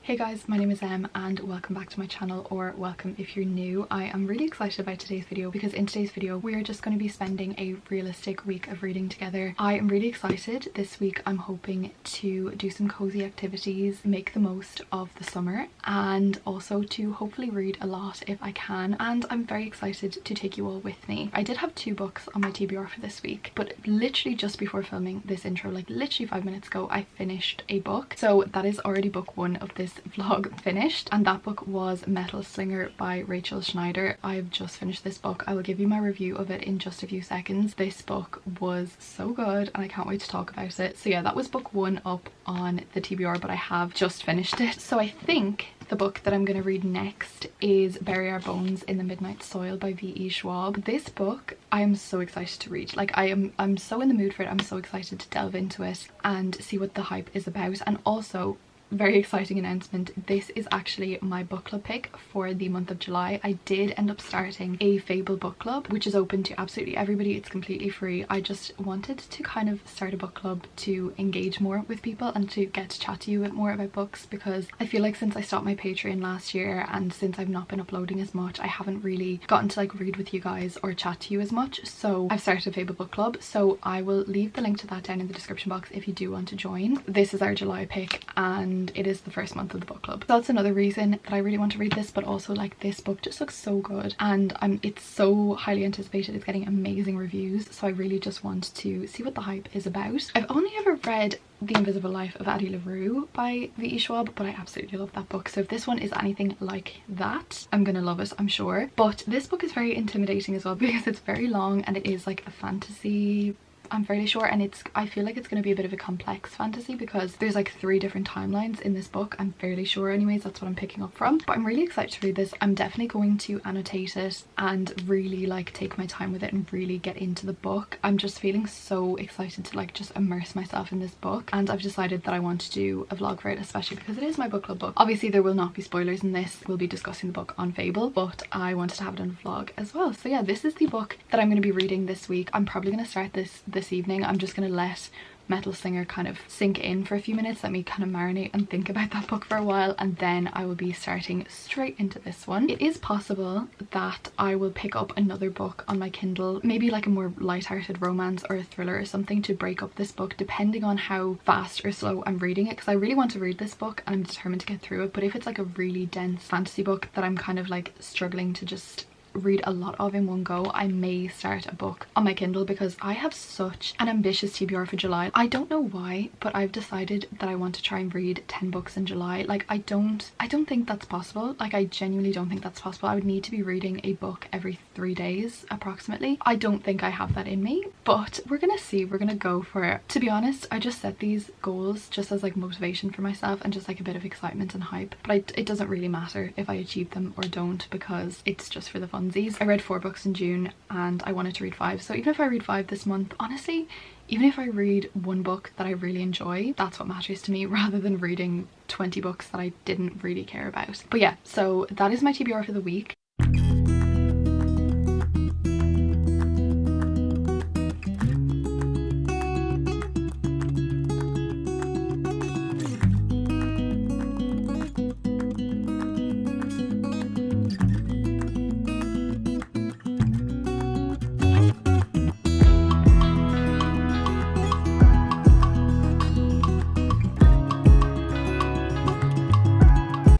Hey guys, my name is Em and welcome back to my channel, or welcome if you're new. I am really excited about today's video because in today's video we are just going to be spending a realistic week of reading together. I am really excited. This week I'm hoping to do some cozy activities, make the most of the summer, and also to hopefully read a lot if I can, and I'm very excited to take you all with me. I did have 2 books on my TBR for this week, but literally just before filming this intro, like literally 5 minutes ago, I finished a book. So that is already book 1 of this vlog finished, and that book was Metal Slinger by Rachel Schneider. I've just finished this book. I will give you my review of it in just a few seconds. This book was so good and I can't wait to talk about it. So yeah, that was book 1 up on the TBR, but I have just finished it. So I think the book that I'm going to read next is Bury Our Bones in the Midnight Soil by V.E. Schwab. This book I am so excited to read. Like I'm so in the mood for it. I'm so excited to delve into it and see what the hype is about. And also, very exciting announcement, this is actually my book club pick for the month of July. I did end up starting a Fable book club, which is open to absolutely everybody. It's completely free. I just wanted to kind of start a book club to engage more with people and to get to chat to you a bit more about books, because I feel like since I stopped my Patreon last year and since I've not been uploading as much, I haven't really gotten to like read with you guys or chat to you as much. So I've started a Fable book club, so I will leave the link to that down in the description box if you do want to join. This is our July pick and it is the first month of the book club. So that's another reason that I really want to read this, but also like this book just looks so good and it's so highly anticipated. It's getting amazing reviews, so I really just want to see what the hype is about. I've only ever read The Invisible Life of Addie LaRue by V.E. Schwab, but I absolutely love that book. So if this one is anything like that, I'm gonna love it, I'm sure. But this book is very intimidating as well because it's very long and it is like a fantasy, I'm fairly sure, and I feel like it's going to be a bit of a complex fantasy because there's like 3 different timelines in this book. I'm fairly sure, anyways, that's what I'm picking up from. But I'm really excited to read this. I'm definitely going to annotate it and really like take my time with it and really get into the book. I'm just feeling so excited to like just immerse myself in this book, and I've decided that I want to do a vlog for it, especially because it is my book club book. Obviously there will not be spoilers in this. We'll be discussing the book on Fable, but I wanted to have it on a vlog as well. So yeah, this is the book that I'm going to be reading this week. I'm probably going to start this evening. I'm just going to let Metal Slinger kind of sink in for a few minutes, let me kind of marinate and think about that book for a while, and then I will be starting straight into this one. It is possible that I will pick up another book on my Kindle, maybe like a more light-hearted romance or a thriller or something to break up this book, depending on how fast or slow I'm reading it, because I really want to read this book and I'm determined to get through it. But if it's like a really dense fantasy book that I'm kind of like struggling to just read a lot of in one go, I may start a book on my Kindle, because I have such an ambitious TBR for July. I don't know why, but I've decided that I want to try and read 10 books in July. Like I don't think that's possible. Like I genuinely don't think that's possible. I would need to be reading a book every 3 days approximately. I don't think I have that in me, but we're gonna see. We're gonna go for it. To be honest, I just set these goals just as like motivation for myself and just like a bit of excitement and hype, but it doesn't really matter if I achieve them or don't, because it's just for the fun. I read 4 books in June and I wanted to read 5, so even if I read 5 this month, honestly, even if I read 1 book that I really enjoy, that's what matters to me, rather than reading 20 books that I didn't really care about. But yeah, so that is my TBR for the week.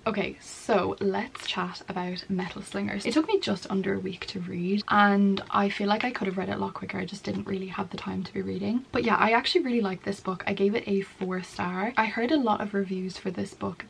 Okay, so let's chat about Metal Slingers. It took me just under a week to read and I feel like I could have read it a lot quicker. I just didn't really have the time to be reading. But yeah, I actually really like this book. I gave it a 4-star. I heard a lot of reviews for this book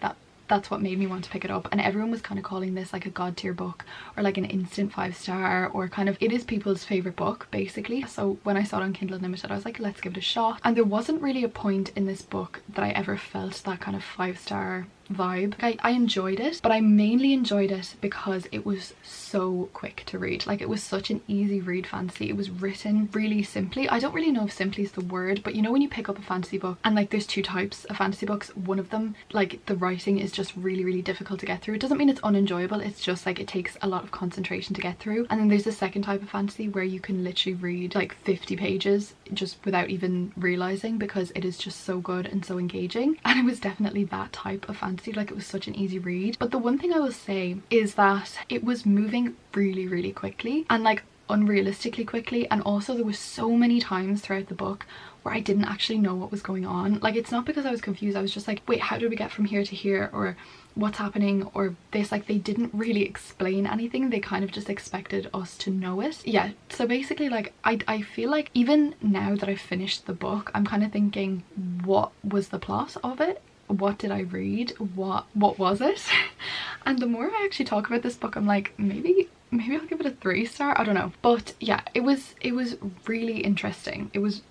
that's what made me want to pick it up, and everyone was kind of calling this like a god tier book or like an instant 5-star, or kind of, it is people's favorite book basically. So when I saw it on Kindle Unlimited, I was like, let's give it a shot. And there wasn't really a point in this book that I ever felt that kind of 5-star vibe. I enjoyed it, but I mainly enjoyed it because it was so quick to read. Like, it was such an easy read fantasy. It was written really simply. I don't really know if simply is the word, but you know when you pick up a fantasy book and like there's two types of fantasy books, one of them, like, the writing is just really difficult to get through. It doesn't mean it's unenjoyable, it's just like it takes a lot of concentration to get through. And then there's the second type of fantasy where you can literally read like 50 pages just without even realizing, because it is just so good and so engaging. And it was definitely that type of fantasy. Like, it was such an easy read. But the one thing I will say is that it was moving really quickly, and like unrealistically quickly. And also there was so many times throughout the book where I didn't actually know what was going on. Like, it's not because I was confused, I was just like, wait, how did we get from here to here, or what's happening, or this. Like, they didn't really explain anything, they kind of just expected us to know it. Yeah, so basically, like, I feel like even now that I've finished the book, I'm kind of thinking, what was the plot of it? What did I read? What was it? And the more I actually talk about this book, I'm like, maybe I'll give it a 3-star. I don't know. But yeah, it was really interesting. It was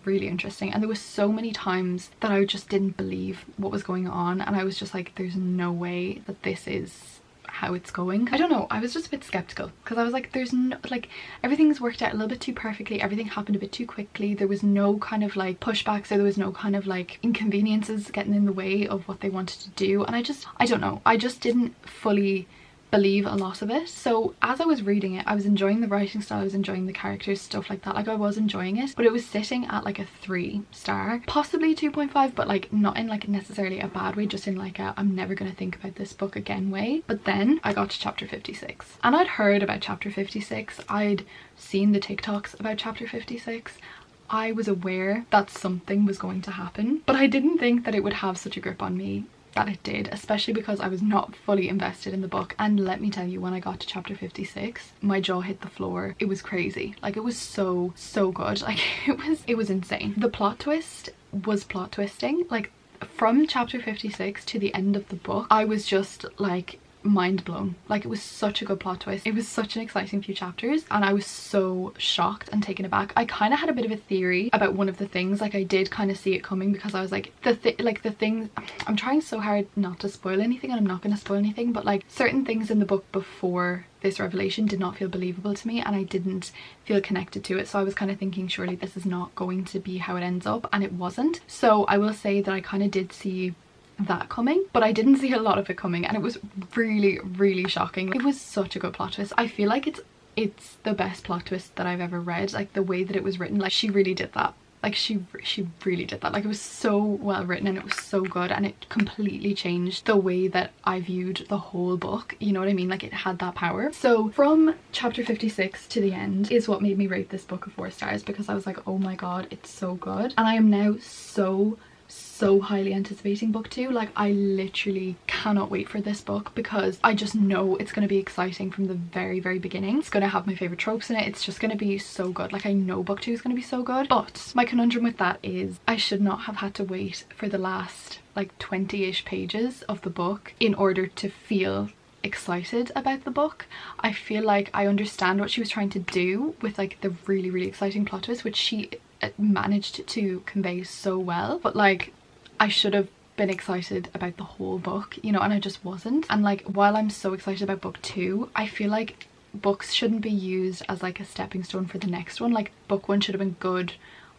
really interesting, and there was so many times that I just didn't believe what was going on, and I was just like, there's no way that this is how it's going. I don't know, I was just a bit skeptical, because I was like, there's no, like, everything's worked out a little bit too perfectly, everything happened a bit too quickly, there was no kind of like pushbacks, or there was no kind of like inconveniences getting in the way of what they wanted to do. And I don't know, I just didn't fully believe a lot of it. So as I was reading it, I was enjoying the writing style, I was enjoying the characters, stuff like that. Like, I was enjoying it, but it was sitting at like a 3-star, possibly 2.5, but like not in like necessarily a bad way, just in like a I'm never gonna think about this book again way. But then I got to chapter 56, and I'd heard about chapter 56, I'd seen the TikToks about chapter 56, I was aware that something was going to happen, but I didn't think that it would have such a grip on me that it did, especially because I was not fully invested in the book. And let me tell you, when I got to chapter 56, my jaw hit the floor. It was crazy. Like, it was so good. Like, it was insane. The plot twist was plot twisting. Like, from chapter 56 to the end of the book, I was just like mind blown. Like, it was such a good plot twist. It was such an exciting few chapters, and I was so shocked and taken aback. I kind of had a bit of a theory about one of the things. Like, I did kind of see it coming, because I was like, the things, I'm trying so hard not to spoil anything, and I'm not going to spoil anything, but like, certain things in the book before this revelation did not feel believable to me, and I didn't feel connected to it. So I was kind of thinking, surely this is not going to be how it ends up, and it wasn't. So I will say that I kind of did see that coming, but I didn't see a lot of it coming, and it was really shocking. It was such a good plot twist. I feel like it's the best plot twist that I've ever read. Like, the way that it was written, like, she really did that. Like, she really did that. Like, it was so well written, and it was so good, and it completely changed the way that I viewed the whole book, you know what I mean? Like, it had that power. So from chapter 56 to the end is what made me rate this book a 4 stars, because I was like, oh my god, it's so good. And I am now so highly anticipating book 2. Like, I literally cannot wait for this book, because I just know it's going to be exciting from the very beginning. It's going to have my favorite tropes in it. It's just going to be so good. Like, I know book 2 is going to be so good. But my conundrum with that is I should not have had to wait for the last like 20-ish pages of the book in order to feel excited about the book. I feel like I understand what she was trying to do with like the really exciting plot twist, which she managed to convey so well, but like, I should have been excited about the whole book, you know, and I just wasn't. And like, while I'm so excited about book 2, I feel like books shouldn't be used as like a stepping stone for the next one. Like, book 1 should have been good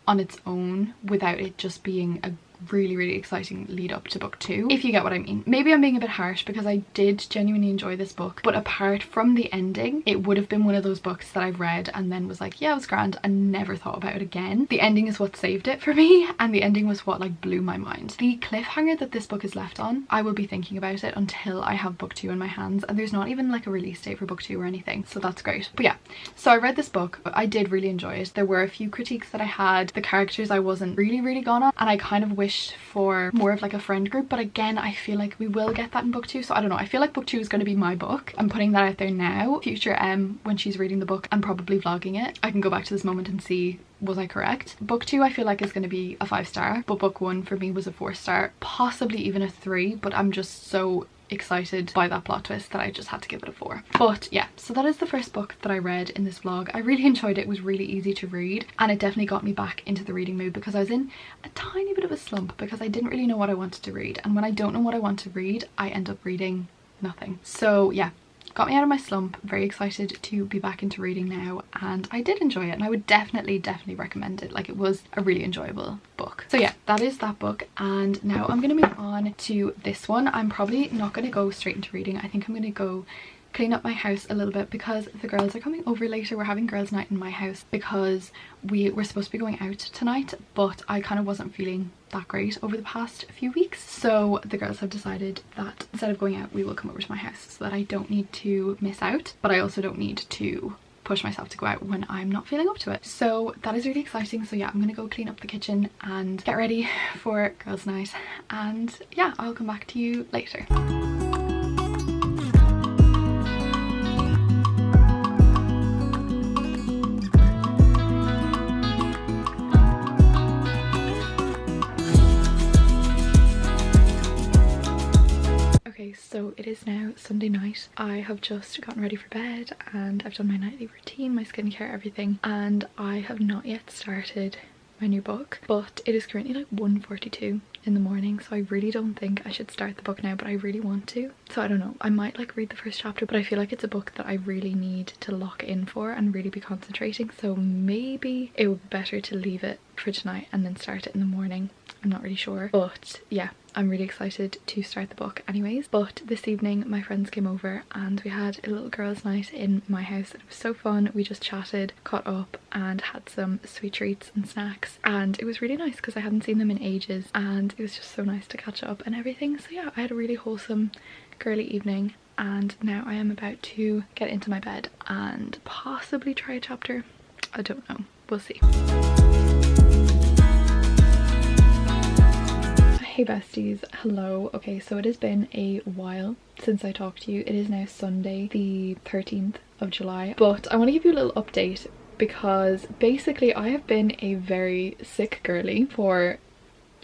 on its own without it just being a really exciting lead up to book 2, if you get what I mean. Maybe I'm being a bit harsh, because I did genuinely enjoy this book, but apart from the ending, it would have been one of those books that I've read and then was like, yeah, it was grand, and never thought about it again. The ending is what saved it for me, and the ending was what like blew my mind. The cliffhanger that this book is left on, I will be thinking about it until I have book 2 in my hands, and there's not even like a release date for book 2 or anything, so that's great. But yeah, so I read this book, I did really enjoy it. There were a few critiques that I had. The characters I wasn't really gone on, and I kind of wished for more of like a friend group, but again, I feel like we will get that in book 2, so I don't know. I feel like book 2 is going to be my book. I'm putting that out there now. Future when she's reading the book and probably vlogging it, I can go back to this moment and see, was I correct? Book 2 I feel like is going to be a 5-star, but book 1 for me was a 4-star, possibly even a 3, but I'm just so excited by that plot twist that I just had to give it a 4. But yeah, so that is the first book that I read in this vlog. I really enjoyed it. It was really easy to read and it definitely got me back into the reading mood because I was in a tiny bit of a slump because I didn't really know what I wanted to read, and when I don't know what I want to read I end up reading nothing. So yeah, got me out of my slump. Very excited to be back into reading now, and I did enjoy it and I would definitely recommend it. Like, it was a really enjoyable book. So yeah, that is that book, and now I'm gonna move on to this one. I'm probably not gonna go straight into reading. I think I'm gonna go clean up my house a little bit because the girls are coming over later. We're having girls' night in my house because we were supposed to be going out tonight, but I kind of wasn't feeling that great over the past few weeks, so the girls have decided that instead of going out we will come over to my house so that I don't need to miss out, but I also don't need to push myself to go out when I'm not feeling up to it. So that is really exciting. So yeah, I'm gonna go clean up the kitchen and get ready for girls' night, and yeah, I'll come back to you later. So it is now Sunday night. I have just gotten ready for bed and I've done my nightly routine, my skincare, everything, and I have not yet started my new book, but it is currently like 1:42 in the morning, so I really don't think I should start the book now, but I really want to. So I don't know, I might like read the first chapter, but I feel like it's a book that I really need to lock in for and really be concentrating, so maybe it would be better to leave it for tonight and then start it in the morning. I'm not really sure, but yeah, I'm really excited to start the book anyways. But this evening my friends came over and we had a little girls' night in my house. It was so fun. We just chatted, caught up and had some sweet treats and snacks, and it was really nice because I hadn't seen them in ages and it was just so nice to catch up and everything. So yeah, I had a really wholesome girly evening, and now I am about to get into my bed and possibly try a chapter. I don't know, we'll see. Hey besties, hello. Okay, so it has been a while since I talked to you. It is now Sunday the 13th of July, but I want to give you a little update because basically I have been a very sick girly for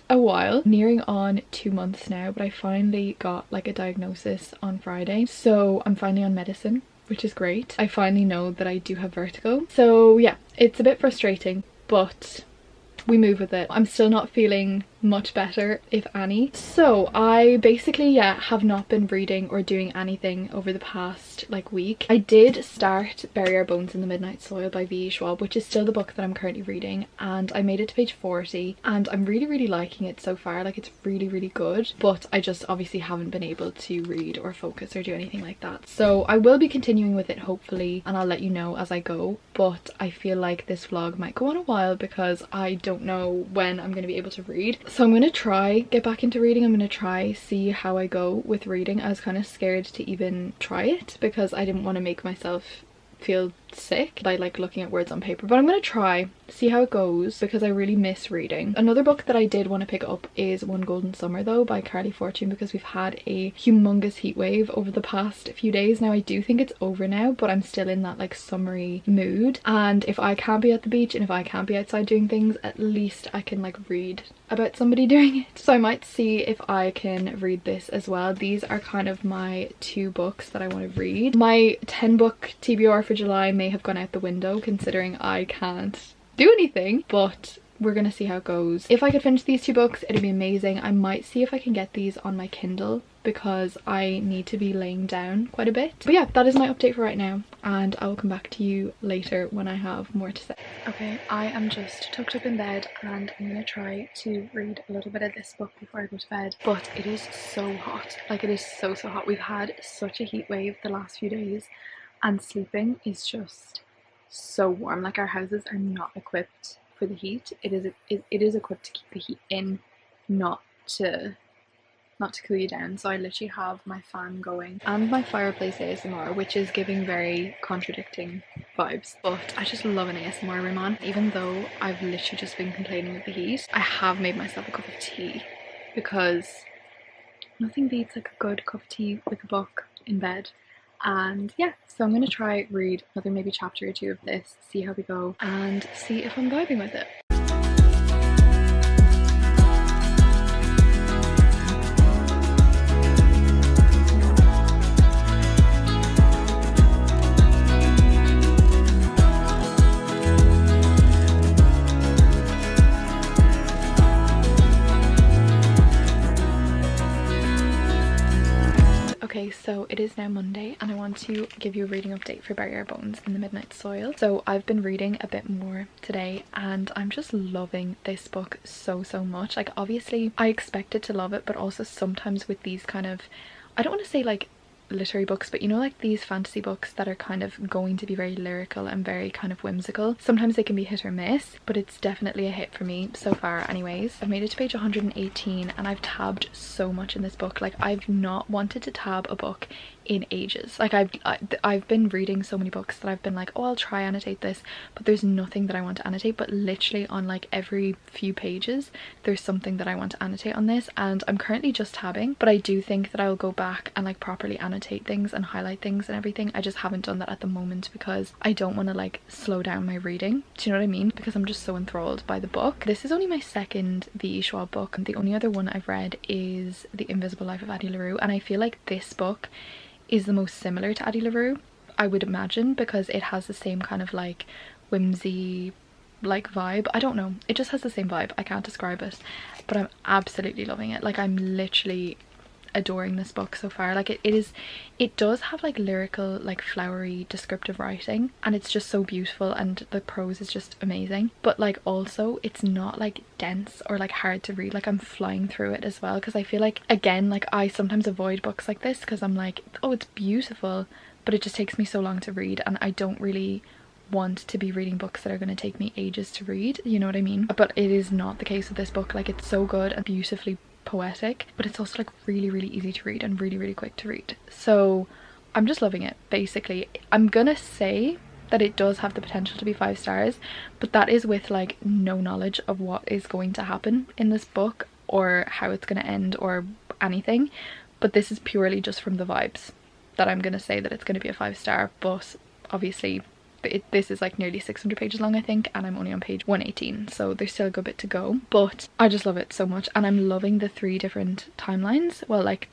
a while, nearing on 2 months now, but I finally got like a diagnosis on Friday, so I'm finally on medicine, which is great. I finally know that I do have vertigo, so yeah, it's a bit frustrating, but we move with it. I'm still not feeling much better, if any. So I basically, yeah, have not been reading or doing anything over the past like week. I did start Bury Our Bones in the Midnight Soil by V.E. Schwab, which is still the book that I'm currently reading, and I made it to page 40 and I'm really liking it so far. Like, it's really good, but I just obviously haven't been able to read or focus or do anything like that. So I will be continuing with it hopefully, and I'll let you know as I go, but I feel like this vlog might go on a while because I don't know when I'm going to be able to read. So I'm going to try get back into reading. I'm going to try see how I go with reading. I was kind of scared to even try it because I didn't want to make myself feel sick by like looking at words on paper, but I'm going to try see how it goes because I really miss reading. Another book that I did want to pick up is One Golden Summer though by Carly Fortune, because we've had a humongous heat wave over the past few days. Now I do think it's over now, but I'm still in that like summery mood, and if I can't be at the beach and if I can't be outside doing things, at least I can like read about somebody doing it. So I might see if I can read this as well. These are kind of my 2 books that I want to read. My 10 book TBR for July may have gone out the window considering I can't do anything, but we're gonna see how it goes. If I could finish these 2 books, it'd be amazing. I might see if I can get these on my Kindle because I need to be laying down quite a bit. But yeah, that is my update for right now, and I will come back to you later when I have more to say. Okay, I am just tucked up in bed and I'm gonna try to read a little bit of this book before I go to bed, but it is so hot. Like, it is so hot. We've had such a heat wave the last few days and sleeping is just so warm. Like, our houses are not equipped for the heat. It is equipped to keep the heat in, not to cool you down. So I literally have my fan going and my fireplace ASMR, which is giving very contradicting vibes, but I just love an ASMR room on. Even though I've literally just been complaining with the heat, I have made myself a cup of tea because nothing beats like a good cup of tea with a book in bed. And yeah, so I'm gonna try read another maybe chapter or 2 of this, see how we go and see if I'm vibing with it. Okay, so it is now Monday and I want to give you a reading update for Bury Our Bones in the Midnight Soil. So I've been reading a bit more today and I'm just loving this book so much. Like obviously I expected to love it, but also sometimes with these kind of, I don't want to say like literary books, but you know, like these fantasy books that are kind of going to be very lyrical and very kind of whimsical, sometimes they can be hit or miss, but it's definitely a hit for me so far. Anyways, I've made it to page 118 and I've tabbed so much in this book. Like I've not wanted to tab a book in ages. Like I've been reading so many books that I've been like, oh, I'll try annotate this, but there's nothing that I want to annotate. But literally on like every few pages there's something that I want to annotate on this, and I'm currently just tabbing, but I do think that I'll go back and like properly annotate things and highlight things and everything. I just haven't done that at the moment because I don't want to like slow down my reading, do you know what I mean? Because I'm just so enthralled by the book. This is only my second V.E. Schwab book. The only other one I've read is The Invisible Life of Addie LaRue, and I feel like this book is the most similar to Addie LaRue, I would imagine, because it has the same kind of like whimsy like vibe. I don't know, it just has the same vibe. I can't describe it, but I'm absolutely loving it. Like I'm literally adoring this book so far. Like it does have like lyrical, like flowery descriptive writing, and it's just so beautiful and the prose is just amazing, but like also it's not like dense or like hard to read. Like I'm flying through it as well, because I feel like, again, like I sometimes avoid books like this because I'm like, oh, it's beautiful, but it just takes me so long to read, and I don't really want to be reading books that are going to take me ages to read, you know what I mean? But it is not the case with this book. Like it's so good and beautifully poetic, but it's also like really easy to read and really quick to read. So I'm just loving it. Basically, I'm gonna say that it does have the potential to be 5 stars, but that is with like no knowledge of what is going to happen in this book or how it's going to end or anything. But this is purely just from the vibes that I'm gonna say that it's going to be a 5 star. But obviously this is like nearly 600 pages long, I think, and I'm only on page 118, so there's still a good bit to go. But I just love it so much, and I'm loving the 3 different timelines. Well, like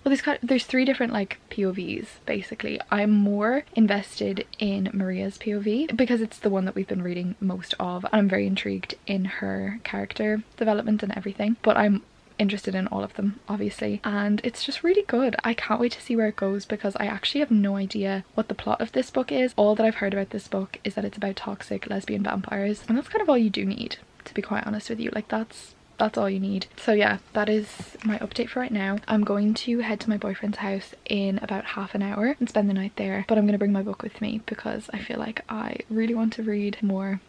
there's 3 different like POVs basically. I'm more invested in Maria's POV because it's the one that we've been reading most of, and I'm very intrigued in her character development and everything, but I'm interested in all of them obviously, and it's just really good. I can't wait to see where it goes because I actually have no idea what the plot of this book is. All that I've heard about this book is that it's about toxic lesbian vampires, and that's kind of all you do need, to be quite honest with you. Like that's all you need. So yeah, that is my update for right now. I'm going to head to my boyfriend's house in about half an hour and spend the night there, but I'm going to bring my book with me because I feel like I really want to read more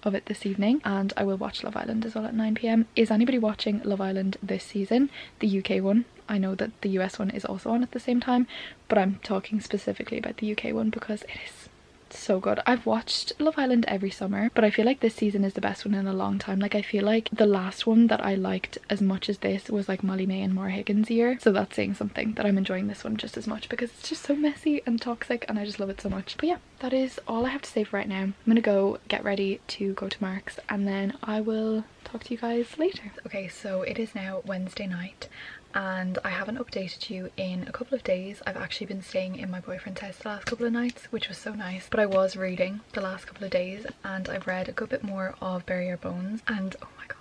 of it this evening, and I will watch Love Island as well at 9 p.m. Is anybody watching Love Island this season? The UK one. I know that the US one is also on at the same time, but I'm talking specifically about the UK one because it is so good. I've watched Love Island every summer, but I feel like this season is the best one in a long time. Like I feel like the last one that I liked as much as this was like Molly May and Maura Higgins' year, so that's saying something that I'm enjoying this one just as much because it's just so messy and toxic and I just love it so much. But yeah, that is all I have to say for right now. I'm gonna go get ready to go to Mark's and then I will talk to you guys later. Okay, so it is now Wednesday night and I haven't updated you in a couple of days. I've actually been staying in my boyfriend's house the last couple of nights, which was so nice, but I was reading the last couple of days and I've read a good bit more of Bury Our Bones, and oh my god,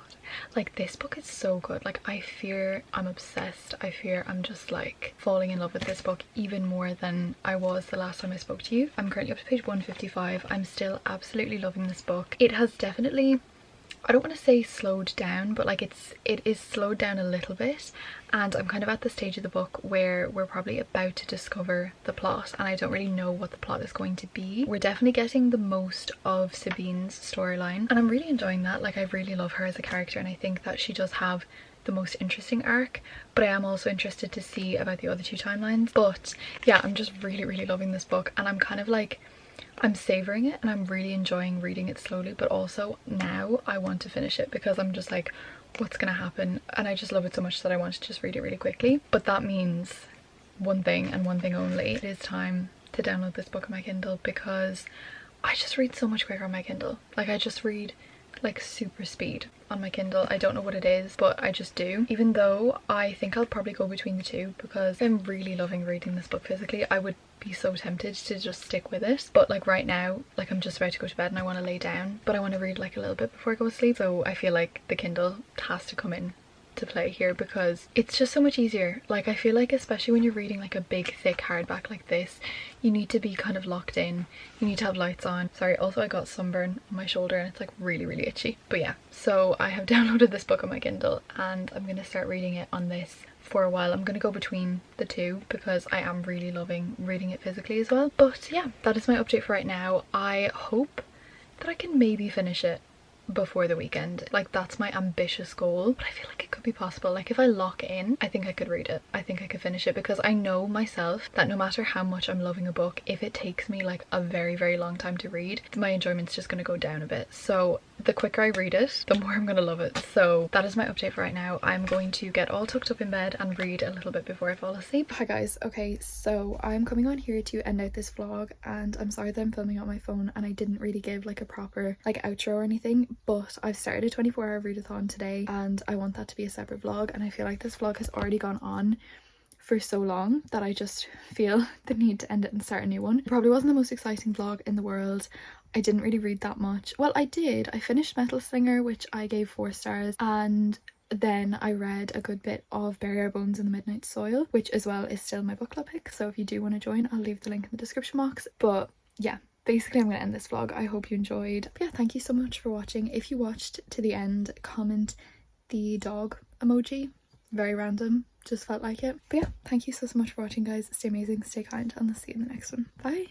like this book is so good. Like I fear I'm obsessed. I fear I'm just like falling in love with this book even more than I was the last time I spoke to you. I'm currently up to page 155. I'm still absolutely loving this book. It has definitely, I don't want to say slowed down, but like it is slowed down a little bit, and I'm kind of at the stage of the book where we're probably about to discover the plot and I don't really know what the plot is going to be. We're definitely getting the most of Sabine's storyline and I'm really enjoying that. Like I really love her as a character and I think that she does have the most interesting arc, but I am also interested to see about the other 2 timelines. But yeah, I'm just really loving this book and I'm kind of like, I'm savouring it and I'm really enjoying reading it slowly, but also now I want to finish it because I'm just like, what's gonna happen? And I just love it so much that I want to just read it really quickly. But that means one thing and one thing only. It is time to download this book on my Kindle because I just read so much quicker on my Kindle. Like I just read like super speed on my Kindle. I don't know what it is, but I just do. Even though I think I'll probably go between the 2 because I'm really loving reading this book physically. I would be so tempted to just stick with it, but like right now, like I'm just about to go to bed and I want to lay down, but I want to read like a little bit before I go to sleep, so I feel like the Kindle has to come in to play here because it's just so much easier. Like I feel like especially when you're reading like a big thick hardback like this, you need to be kind of locked in, you need to have lights on. Sorry, also I got sunburn on my shoulder and it's like really itchy. But yeah, so I have downloaded this book on my Kindle and I'm gonna start reading it on this for a while. I'm gonna go between the two because I am really loving reading it physically as well. But yeah, that is my update for right now. I hope that I can maybe finish it before the weekend. Like that's my ambitious goal, but I feel like it could be possible. Like if I lock in, I think I could read it. I think I could finish it because I know myself that no matter how much I'm loving a book, if it takes me like a very long time to read, my enjoyment's just gonna go down a bit. So the quicker I read it, the more I'm gonna love it. So that is my update for right now. I'm going to get all tucked up in bed and read a little bit before I fall asleep. Hi guys, okay, so I'm coming on here to end out this vlog and I'm sorry that I'm filming on my phone and I didn't really give like a proper like outro or anything, but I've started a 24-hour readathon today and I want that to be a separate vlog, and I feel like this vlog has already gone on for so long that I just feel the need to end it and start a new one. It probably wasn't the most exciting vlog in the world. I didn't really read that much. Well, I did. I finished Metal Slinger, which I gave 4 stars, and then I read a good bit of Bury Our Bones in the Midnight Soil, which as well is still my book club pick, so if you do want to join, I'll leave the link in the description box. But yeah, basically I'm going to end this vlog. I hope you enjoyed. But yeah, thank you so much for watching. If you watched to the end, comment the dog emoji. Very random, just felt like it. But yeah, thank you so much for watching guys. Stay amazing, stay kind, and I'll see you in the next one. Bye.